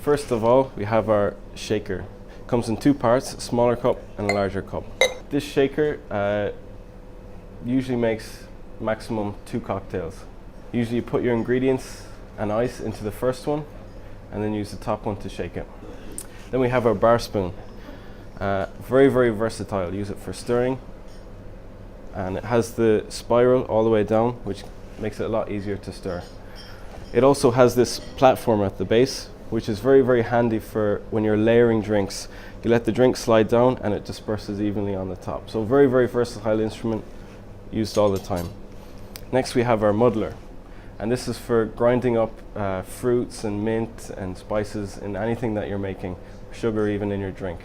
First of all, we have our shaker. Comes in two parts, a smaller cup and a larger cup. This shaker usually makes maximum 2 cocktails. Usually you put your ingredients and ice into the first one and then use the top one to shake it. Then we have our bar spoon. Very, very versatile. Use it for stirring, and it has the spiral all the way down, which makes it a lot easier to stir. It also has this platform at the base, which is very, very handy for when you're layering drinks. You let the drink slide down and it disperses evenly on the top. So very, very versatile instrument, used all the time. Next we have our muddler, and this is for grinding up fruits and mint and spices in anything that you're making, sugar even in your drink.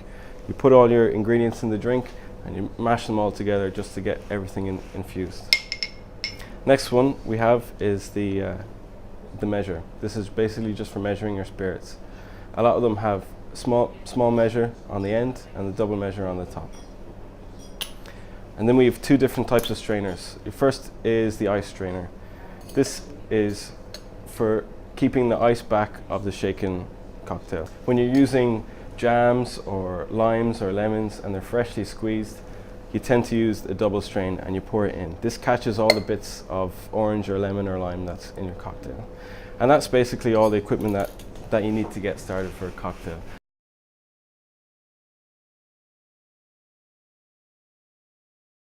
You put all your ingredients in the drink and you mash them all together just to get everything infused. Next one we have is the measure. This is basically just for measuring your spirits. A lot of them have small measure on the end and the double measure on the top. And then we have 2 different types of strainers. The first is the ice strainer. This is for keeping the ice back of the shaken cocktail. When you're using jams or limes or lemons and they're freshly squeezed, you tend to use a double strain and you pour it in. This catches all the bits of orange or lemon or lime that's in your cocktail. And that's basically all the equipment that you need to get started for a cocktail.